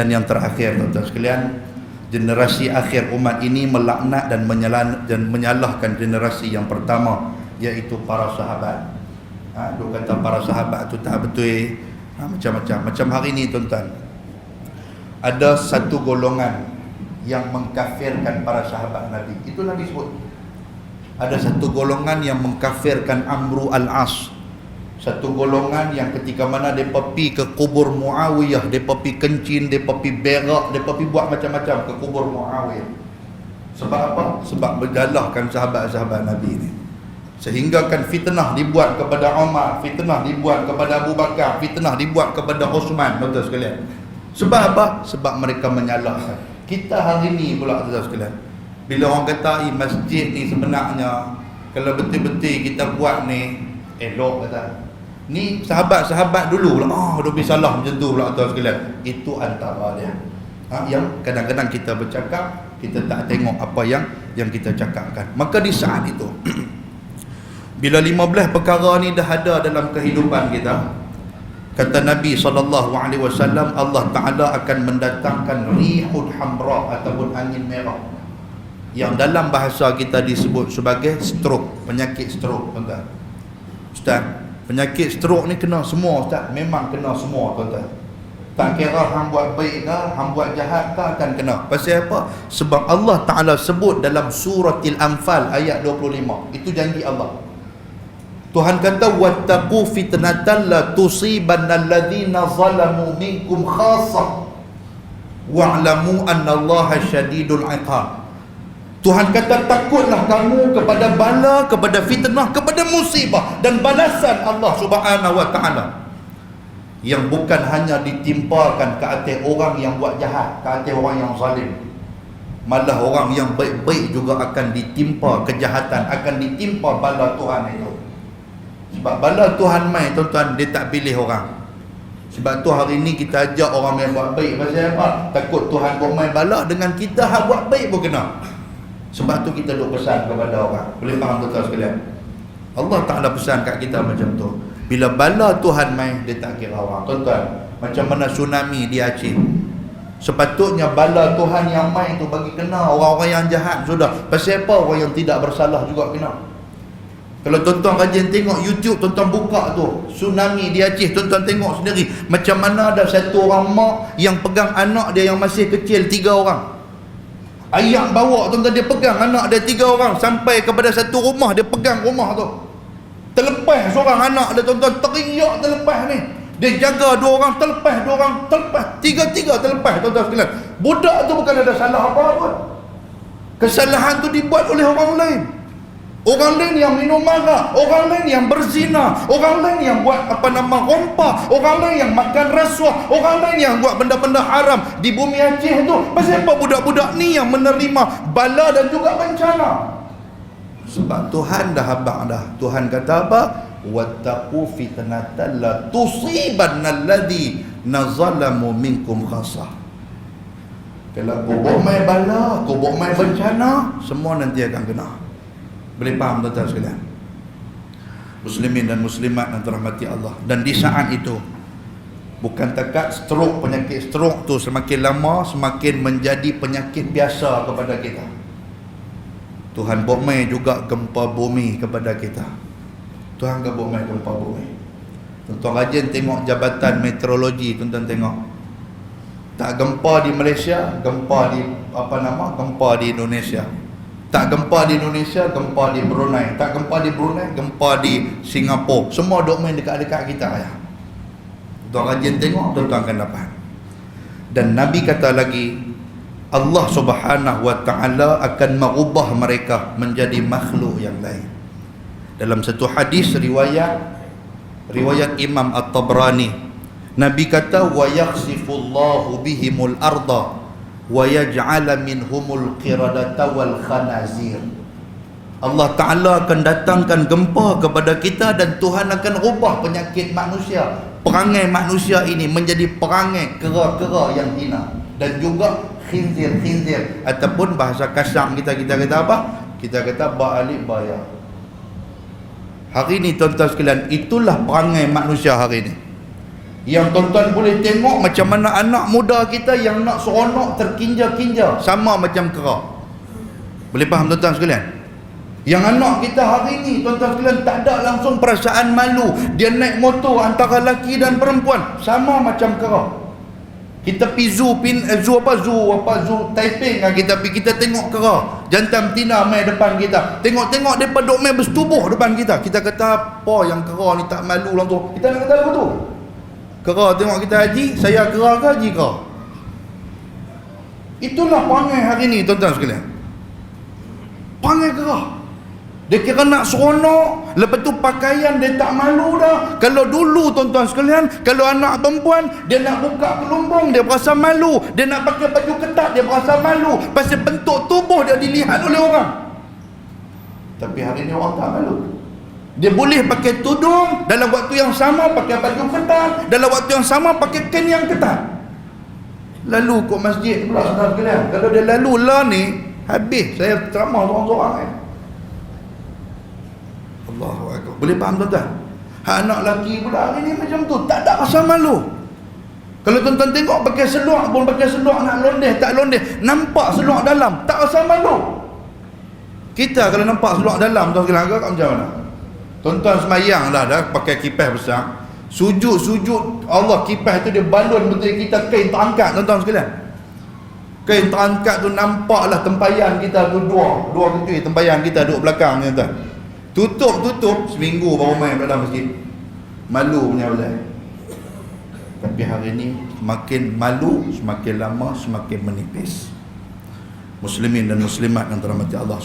Dan yang terakhir, tuan-tuan sekalian, generasi akhir umat ini melaknat dan menyalahkan generasi yang pertama, iaitu para sahabat. Dia kata para sahabat tu tak betul, macam-macam. Macam hari ni, tuan-tuan, ada satu golongan yang mengkafirkan para sahabat Nabi. Itu Nabi sebut. Ada satu golongan yang mengkafirkan Amru al-As. Satu golongan yang ketika mana mereka pergi ke kubur Muawiyah, mereka pergi kencing, mereka pergi berak, mereka pergi buat macam-macam ke kubur Muawiyah. Sebab apa? Sebab bergalahkan sahabat-sahabat Nabi ini. Sehingga kan fitnah dibuat kepada Umar, fitnah dibuat kepada Abu Bakar, fitnah dibuat kepada Osman, tuan-tuan sekalian. Sebab apa? Sebab mereka menyalahkan. Kita hari ni pula, tuan-tuan sekalian, bila orang kata masjid ni sebenarnya kalau betul-betul kita buat ni elok, kata ni sahabat-sahabat dulu lah, dia salah macam tu pula, tuan sekalian. Itu antara dia yang kadang-kadang kita bercakap, kita tak tengok apa yang kita cakapkan. Maka di saat itu bila 15 perkara ni dah ada dalam kehidupan kita, kata Nabi SAW, Allah Ta'ala akan mendatangkan rihul hamra ataupun angin merah, yang dalam bahasa kita disebut sebagai stroke, penyakit stroke, tuan-tuan. Ustaz, penyakit stroke ni kena semua, Ustaz. Memang kena semua, tuan-tuan. Tak kira hang buat baik ke, hang buat jahat ke, akan kena. Pasal apa? Sebab Allah Ta'ala sebut dalam suratil Anfal ayat 25. Itu janji Allah. Tuhan kata, wattaqu fitnatan la tusibanna alladhina zalamu minkum khassah wa'lamu annallaha syadidul iqab. Tuhan kata, takutlah kamu kepada bala, kepada fitnah, kepada musibah dan balasan Allah Subhanahu wa ta'ala yang bukan hanya ditimpakan ke atas orang yang buat jahat, ke atas orang yang zalim. Malah orang yang baik-baik juga akan ditimpa kejahatan, akan ditimpa bala Tuhan itu. Sebab bala Tuhan mai, tuan-tuan, dia tak pilih orang. Sebab tu hari ni kita ajak orang yang buat baik. Pasal apa? Takut Tuhan buat mai bala dengan kita hak buat baik pun kena. Sebab tu kita duk pesan kepada orang. Boleh faham tuan-tuan sekalian? Allah Ta'ala pesan kat kita macam tu. Bila bala Tuhan mai, dia tak kira orang. Tuan-tuan, macam mana tsunami di Aceh, sepatutnya bala Tuhan yang mai tu bagi kena orang-orang yang jahat sudah. Pasal apa? Orang yang tidak bersalah juga kena. Kalau tuan-tuan rajin tengok YouTube, tuan-tuan buka tu tsunami di Aceh, tuan-tuan tengok sendiri macam mana ada satu orang mak yang pegang anak dia yang masih kecil 3 orang. Ayah bawa, tuan-tuan, dia pegang anak dia 3 orang sampai kepada satu rumah, dia pegang rumah tu. Terlepas seorang anak dia, tuan-tuan, teriak terlepas ni. Dia jaga 2 orang, terlepas 2 orang, terlepas 3 terlepas, tuan-tuan sekalian. Budak tu bukan ada salah apa pun. Kesalahan tu dibuat oleh orang lain. Orang lain yang minum arak, orang lain yang berzina, orang lain yang buat rompa, orang lain yang makan rasuah, orang lain yang buat benda-benda haram di bumi Aceh tu. Pasal apa budak-budak ni yang menerima bala dan juga bencana? Sebab Tuhan dah habaq dah. Tuhan kata apa? Wattaqu fitnatan la tusibanna alladhi nazalamu minkum khassah. Kalau kau buat mai bala, kau buat mai bencana, semua nanti akan kena. Boleh faham tuan-tuan sekalian? Muslimin dan muslimat yang dirahmati Allah. Dan di saat itu, bukan takat stroke, penyakit stroke tu semakin lama semakin menjadi penyakit biasa kepada kita. Tuhan buat mai juga gempa bumi kepada kita. Tuhan buat mai gempa bumi. Tuan-tuan rajin tengok Jabatan Meteorologi, tuan-tuan tengok. Tak gempa di Malaysia, gempa di gempa di Indonesia. Tak gempa di Indonesia, gempa di Brunei. Tak gempa di Brunei, gempa di Singapura. Semua duk main dekat-dekat kita ya. Tuan rajin tengok, tuan-tuan akan dapat. Dan Nabi kata lagi, Allah Subhanahu wa ta'ala akan mengubah mereka menjadi makhluk yang lain. Dalam satu hadis riwayat Imam At-Tabrani, Nabi kata, wa yakhsifullahu bihimul arda wa yaj'ala minhumul qiradata wal khanazir. Allah Ta'ala akan datangkan gempa kepada kita dan Tuhan akan ubah penyakit manusia, perangai manusia ini menjadi perangai kera-kera yang hina dan juga khinzir ataupun bahasa kasar kita kata apa? Kita kata ba'alib baya. Hari ini tuan-tuan sekalian, itulah perangai manusia hari ini. Yang tuan-tuan boleh tengok macam mana anak muda kita yang nak seronok terkinja-kinja, sama macam kera. Boleh faham tuan-tuan sekalian? Yang anak kita hari ni tuan-tuan sekalian tak ada langsung perasaan malu. Dia naik motor antara lelaki dan perempuan, sama macam kera. Kita pergi zoo Taiping kan, kita pergi, kita tengok kera jantan betina main depan kita. Tengok-tengok depa duk main bersetubuh depan kita. Kita kata apa yang kera ni tak malu lah tu. Kita nak kata apa tu? Kera tengok kita haji, saya kera ke haji kera? Itulah perangai hari ni tuan-tuan sekalian. Perangai kera. Dia kira nak seronok, lepas tu pakaian dia tak malu dah. Kalau dulu tuan-tuan sekalian, kalau anak perempuan dia nak buka kelumbung dia berasa malu, dia nak pakai baju ketat dia berasa malu, pasal bentuk tubuh dia dilihat oleh orang. Tapi hari ni orang tak malu. Dia boleh pakai tudung, dalam waktu yang sama pakai baju ketat, dalam waktu yang sama pakai kain yang ketat. Lalu kot masjid pula tuan-tuan sekalian. Kalau dia lalu lah ni, habis saya ceramah seorang-seorang Allahu Akbar. Boleh faham tuan-tuan? Anak lelaki pula hari ni macam tu, tak ada rasa malu. Kalau tuan-tuan tengok pakai seluar pun pakai seluar, nak londeh tak londeh, nampak seluar dalam, tak rasa malu. Kita kalau nampak seluar dalam tuan-tuan agak macam mana? Tuan-tuan semayang lah dah pakai kipas besar, sujud Allah, kipas tu dia balon betul kita, kain terangkat tuan-tuan sekalian. Kain terangkat tu nampaklah tempayan kita tu dua ketui tempayan kita duduk belakang tuan-tuan. Tutup seminggu baru main dalam masjid. Malu punya belai. Tapi hari ni semakin malu, semakin lama semakin menipis. Muslimin dan muslimat yang dirahmati Allah